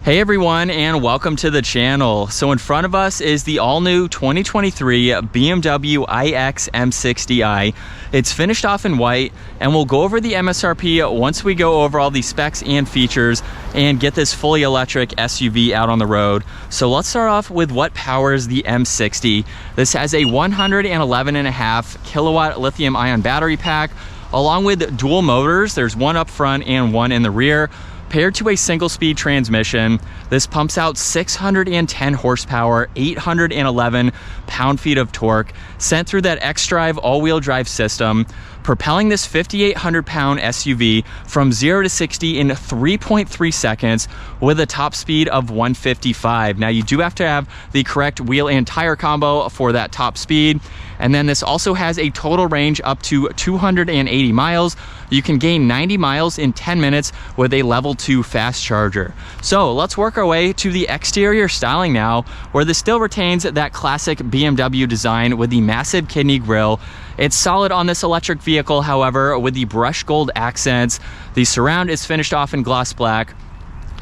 Hey everyone, and welcome to the channel. So in front of us is the all-new 2023 BMW iX M60i. It's finished off in white, and we'll go over the MSRP once we go over all the specs and features and get this fully electric SUV out on the road. So let's start off with what powers the M60. This has a 111.5 kilowatt lithium ion battery pack, along with dual motors. There's one up front and one in the rear. Paired to a single-speed transmission, this pumps out 610 horsepower, 811 pound-feet of torque, sent through that xDrive all-wheel drive system, propelling this 5,800-pound SUV from 0 to 60 in 3.3 seconds with a top speed of 155. Now, you do have to have the correct wheel and tire combo for that top speed. And then this also has a total range up to 280 miles. You can gain 90 miles in 10 minutes with a level 2 fast charger. So let's work our way to the exterior styling now, where this still retains that classic BMW design with the massive kidney grille. It's solid on this electric vehicle, however, with the brushed gold accents. The surround is finished off in gloss black.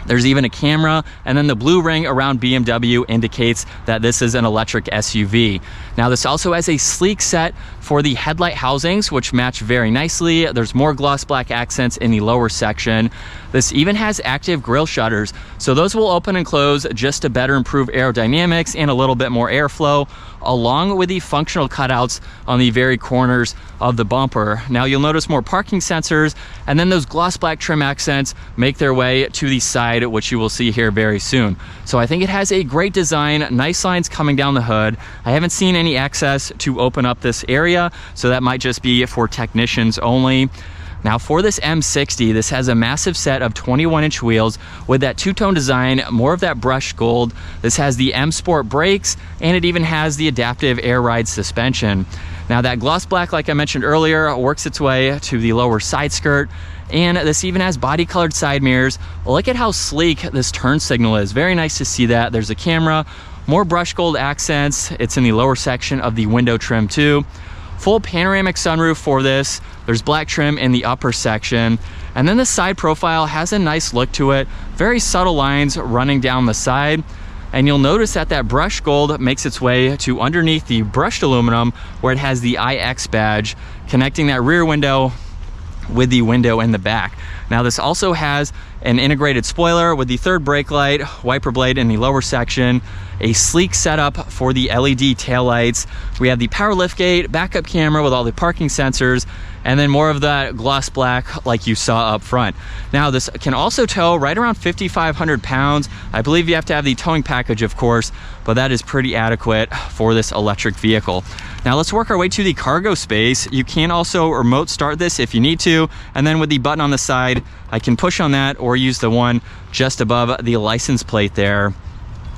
There's even a camera, and then the blue ring around BMW indicates that this is an electric SUV. Now, this also has a sleek set for the headlight housings, which match very nicely. There's more gloss black accents in the lower section. This even has active grille shutters, so those will open and close just to better improve aerodynamics and a little bit more airflow, along with the functional cutouts on the very corners of the bumper. Now, you'll notice more parking sensors, and then those gloss black trim accents make their way to the side, which you will see here very soon. So I think it has a great design, nice lines coming down the hood. I haven't seen any access to open up this area, so that might just be for technicians only. Now, for this M60, this has a massive set of 21-inch wheels with that two-tone design, more of that brushed gold. This has the M Sport brakes, and it even has the adaptive air ride suspension. Now, that gloss black, like I mentioned earlier, works its way to the lower side skirt, and this even has body-colored side mirrors. Look at how sleek this turn signal is. Very nice to see that. There's a camera, more brushed gold accents. It's in the lower section of the window trim too. Full panoramic sunroof for this. There's black trim in the upper section. And then the side profile has a nice look to it. Very subtle lines running down the side. And you'll notice that that brushed gold makes its way to underneath the brushed aluminum, where it has the iX badge, connecting that rear window with the window in the back. Now, this also has an integrated spoiler with the third brake light, wiper blade in the lower section, a sleek setup for the LED taillights. We have the power liftgate, backup camera with all the parking sensors, and then more of that gloss black like you saw up front. Now, this can also tow right around 5,500 pounds. I believe you have to have the towing package, of course, but that is pretty adequate for this electric vehicle. Now, let's work our way to the cargo space. You can also remote start this if you need to, and then with the button on the side, I can push on that or use the one just above the license plate there,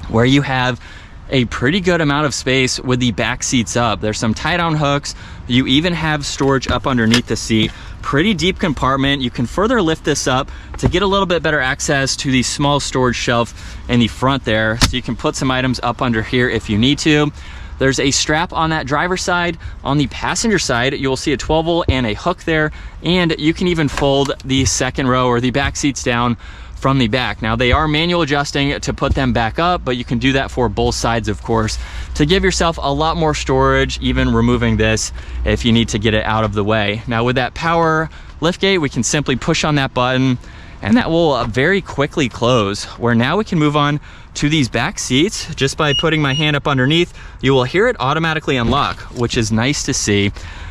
where you have a pretty good amount of space with the back seats up. There's some tie-down hooks. You even have storage up underneath the seat. Pretty deep compartment. You can further lift this up to get a little bit better access to the small storage shelf in the front there, so you can put some items up under here if you need to. There's a strap on that driver's side. On the passenger side, you will see a 12-volt and a hook there, and you can even fold the second row or the back seats down from the back. Now, they are manual adjusting to put them back up, but you can do that for both sides, of course, to give yourself a lot more storage, even removing this if you need to get it out of the way. Now, with that power liftgate, we can simply push on that button, and that will very quickly close, where now we can move on to these back seats. Just by putting my hand up underneath, you will hear it automatically unlock, which is nice to see.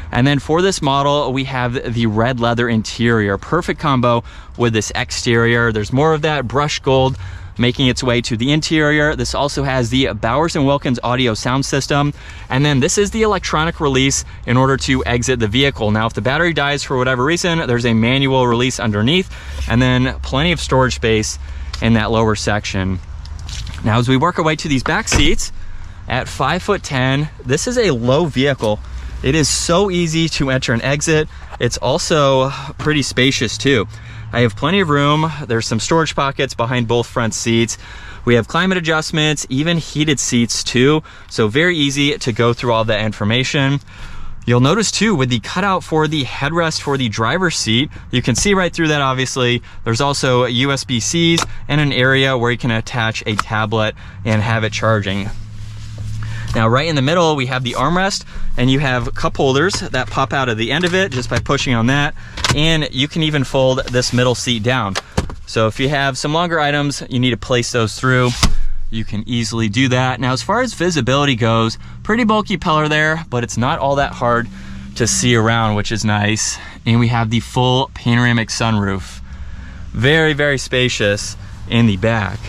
And then for this model, we have the red leather interior, perfect combo with this exterior. There's more of that brushed gold making its way to the interior. This also has the Bowers & Wilkins audio sound system. And then this is the electronic release in order to exit the vehicle. Now, if the battery dies for whatever reason, there's a manual release underneath, and then plenty of storage space in that lower section. Now, as we work our way to these back seats, at 5'10", this is a low vehicle. It is so easy to enter and exit. It's also pretty spacious too. I have plenty of room. There's some storage pockets behind both front seats. We have climate adjustments, even heated seats too. So very easy to go through all that information. You'll notice too, with the cutout for the headrest for the driver's seat, you can see right through that obviously. There's also USB-Cs and an area where you can attach a tablet and have it charging. Now right in the middle, we have the armrest, and you have cup holders that pop out of the end of it just by pushing on that. And you can even fold this middle seat down. So if you have some longer items, you need to place those through, you can easily do that. Now, as far as visibility goes, pretty bulky pillar there, but it's not all that hard to see around, which is nice. And we have the full panoramic sunroof. Very, very spacious in the back.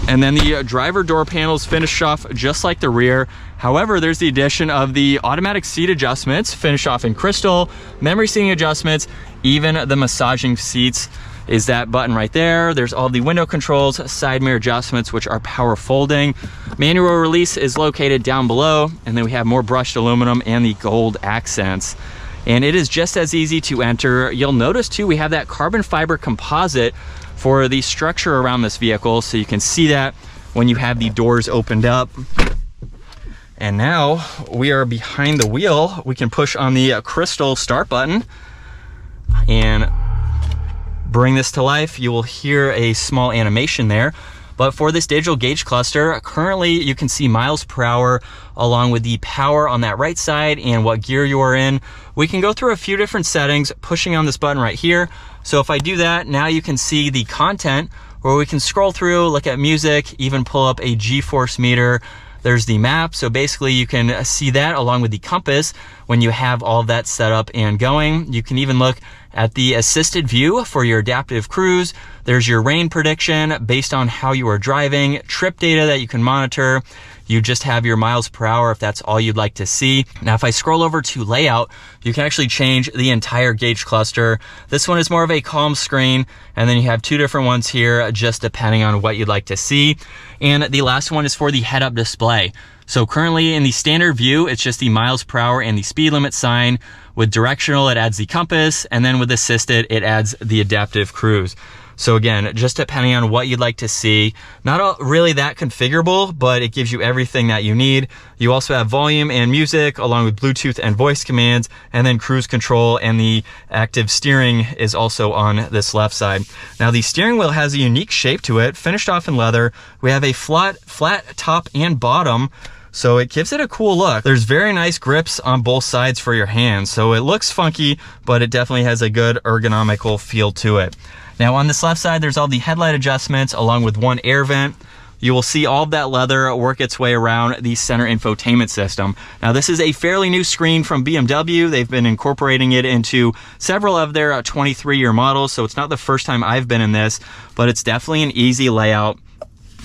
And then the driver door panels finish off just like the rear. However, there's the addition of the automatic seat adjustments, finish off in crystal, memory seating adjustments, even the massaging seats is that button right there. There's all the window controls, side mirror adjustments, which are power folding. Manual release is located down below. And then we have more brushed aluminum and the gold accents. And it is just as easy to enter. You'll notice too, we have that carbon fiber composite for the structure around this vehicle. So you can see that when you have the doors opened up. And now we are behind the wheel. We can push on the crystal start button and bring this to life. You will hear a small animation there. But for this digital gauge cluster, currently you can see miles per hour along with the power on that right side and what gear you are in. We can go through a few different settings pushing on this button right here. So if I do that, now you can see the content where we can scroll through, look at music, even pull up a G-force meter. There's the map. So basically you can see that along with the compass when you have all of that set up and going. You can even look at the assisted view for your adaptive cruise. There's your rain prediction based on how you are driving, trip data that you can monitor. You just have your miles per hour if that's all you'd like to see. Now, if I scroll over to layout, you can actually change the entire gauge cluster. This one is more of a calm screen, and then you have two different ones here, just depending on what you'd like to see. And the last one is for the head-up display. So currently in the standard view, it's just the miles per hour and the speed limit sign. With directional, it adds the compass, and then with assisted, it adds the adaptive cruise. So again, just depending on what you'd like to see, not really that configurable, but it gives you everything that you need. You also have volume and music along with Bluetooth and voice commands, and then cruise control, and the active steering is also on this left side. Now the steering wheel has a unique shape to it, finished off in leather. We have a flat top and bottom, so it gives it a cool look. There's very nice grips on both sides for your hands, so it looks funky, but it definitely has a good ergonomical feel to it. Now on this left side, there's all the headlight adjustments along with one air vent. You will see all of that leather work its way around the center infotainment system. Now this is a fairly new screen from BMW. They've been incorporating it into several of their 23-year models, so it's not the first time I've been in this, but it's definitely an easy layout.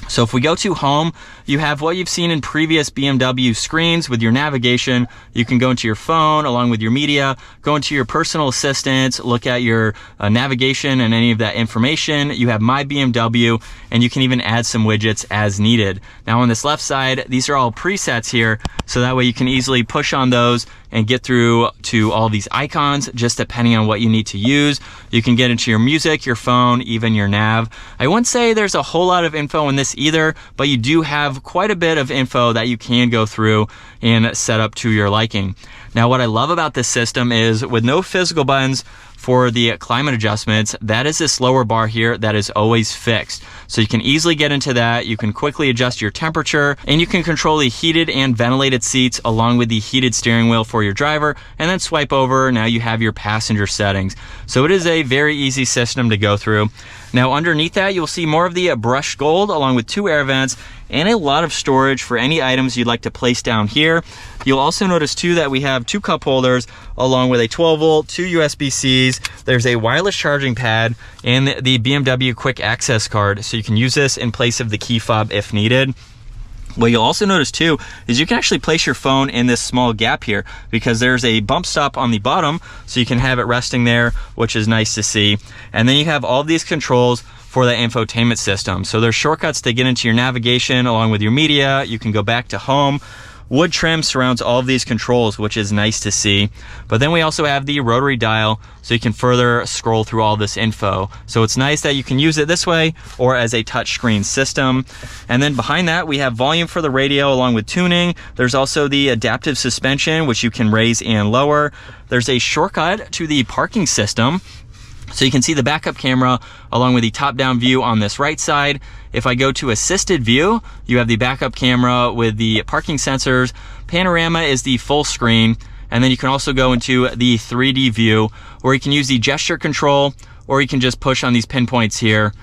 So if we go to home, you have what you've seen in previous BMW screens with your navigation. You can go into your phone along with your media, go into your personal assistants, look at your navigation and any of that information. You have My BMW, and you can even add some widgets as needed. Now on this left side, these are all presets here, so that way you can easily push on those and get through to all these icons just depending on what you need to use. You can get into your music, your phone, even your nav. I wouldn't say there's a whole lot of info in this either, but you do have quite a bit of info that you can go through and set up to your liking. Now, what I love about this system is with no physical buttons for the climate adjustments, that is this lower bar here that is always fixed. So you can easily get into that. You can quickly adjust your temperature, and you can control the heated and ventilated seats along with the heated steering wheel for your driver, and then swipe over. Now you have your passenger settings. So it is a very easy system to go through. Now underneath that, you'll see more of the brushed gold along with two air vents and a lot of storage for any items you'd like to place down here. You'll also notice too that we have two cup holders along with a 12 volt, two USB-Cs. There's a wireless charging pad and the BMW quick access card. So you can use this in place of the key fob if needed. What you'll also notice too is you can actually place your phone in this small gap here because there's a bump stop on the bottom, so you can have it resting there, which is nice to see. And then you have all these controls for the infotainment system. So there's shortcuts to get into your navigation along with your media. You can go back to home. Wood trim surrounds all of these controls, which is nice to see. But then we also have the rotary dial, so you can further scroll through all this info. So it's nice that you can use it this way or as a touchscreen system. And then behind that, we have volume for the radio along with tuning. There's also the adaptive suspension, which you can raise and lower. There's a shortcut to the parking system. So you can see the backup camera along with the top-down view on this right side. If I go to assisted view, you have the backup camera with the parking sensors. Panorama is the full screen. And then you can also go into the 3D view where you can use the gesture control, or you can just push on these pinpoints here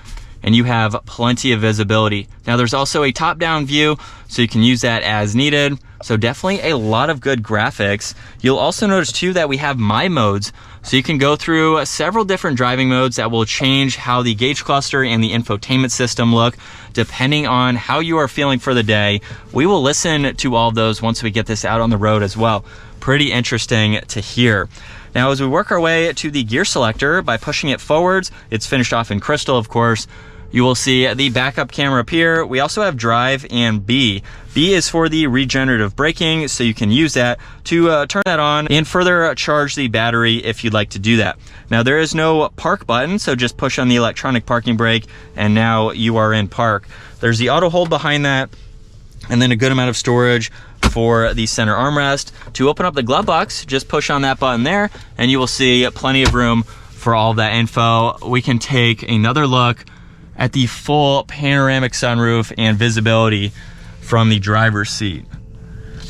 and you have plenty of visibility. Now there's also a top-down view, so you can use that as needed. So definitely a lot of good graphics. You'll also notice too that we have My Modes. So you can go through several different driving modes that will change how the gauge cluster and the infotainment system look, depending on how you are feeling for the day. We will listen to all of those once we get this out on the road as well. Pretty interesting to hear. Now, as we work our way to the gear selector by pushing it forwards, it's finished off in crystal, of course. You will see the backup camera up here. We also have drive and B. B is for the regenerative braking, so you can use that to turn that on and further charge the battery if you'd like to do that. Now, there is no park button, so just push on the electronic parking brake and now you are in park. There's the auto hold behind that, and then a good amount of storage for the center armrest. To open up the glove box, just push on that button there and you will see plenty of room for all that info. We can take another look at the full panoramic sunroof and visibility from the driver's seat.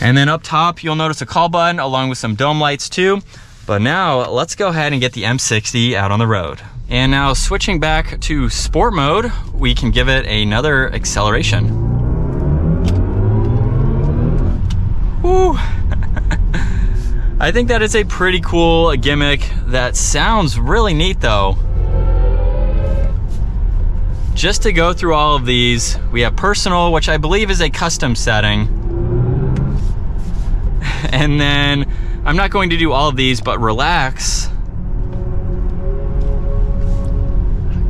And then up top, you'll notice a call button along with some dome lights too. But now let's go ahead and get the M60 out on the road. And now switching back to sport mode, we can give it another acceleration. Woo! I think that is a pretty cool gimmick. That sounds really neat though. Just to go through all of these, we have personal, which I believe is a custom setting. And then, I'm not going to do all of these, but relax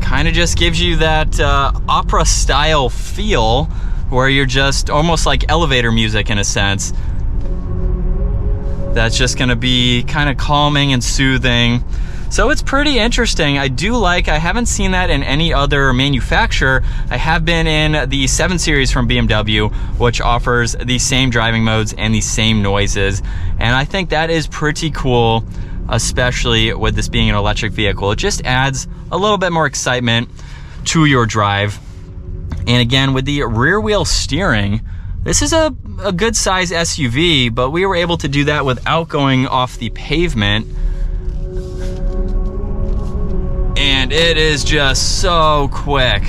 kind of just gives you that opera style feel where you're just almost like elevator music in a sense. That's just gonna be kind of calming and soothing. So it's pretty interesting. I haven't seen that in any other manufacturer. I have been in the 7 Series from BMW, which offers the same driving modes and the same noises. And I think that is pretty cool, especially with this being an electric vehicle. It just adds a little bit more excitement to your drive. And again, with the rear wheel steering, this is a good size SUV, but we were able to do that without going off the pavement. And it is just so quick.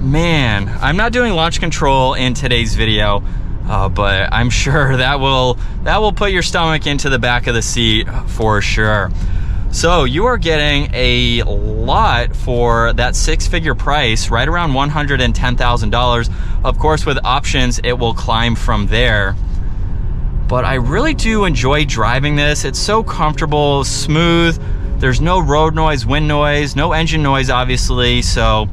Man, I'm not doing launch control in today's video, but I'm sure that will put your stomach into the back of the seat for sure. So you are getting a lot for that 6-figure price, right around $110,000. Of course, with options, it will climb from there. But I really do enjoy driving this. It's so comfortable, smooth. There's no road noise, wind noise, no engine noise, obviously. So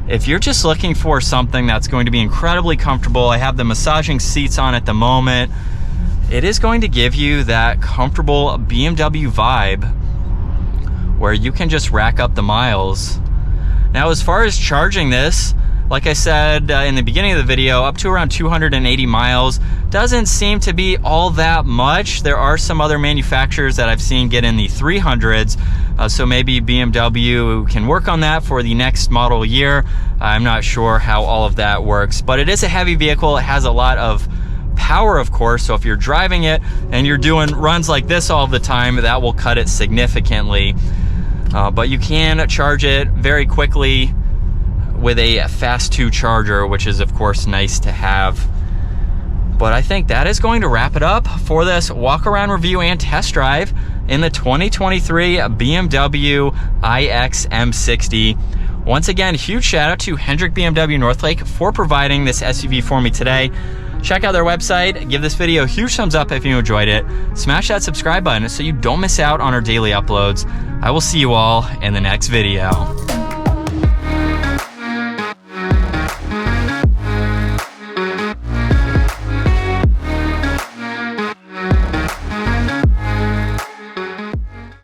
if you're just looking for something that's going to be incredibly comfortable, I have the massaging seats on at the moment. It is going to give you that comfortable BMW vibe where you can just rack up the miles. Now, as far as charging this, like I said in the beginning of the video, up to around 280 miles doesn't seem to be all that much. There are some other manufacturers that I've seen get in the 300s, so maybe BMW can work on that for the next model year. I'm not sure how all of that works, but it is a heavy vehicle. It has a lot of power, of course, so if you're driving it and you're doing runs like this all the time, that will cut it significantly. But you can charge it very quickly with a fast 2 charger, which is of course nice to have. But I think that is going to wrap it up for this walk around review and test drive in the 2023 BMW iX M60. Once again, huge shout out to Hendrick BMW Northlake for providing this SUV for me today. Check out their website, give this video a huge thumbs up if you enjoyed it, smash that subscribe button so you don't miss out on our daily uploads. I will see you all in the next video.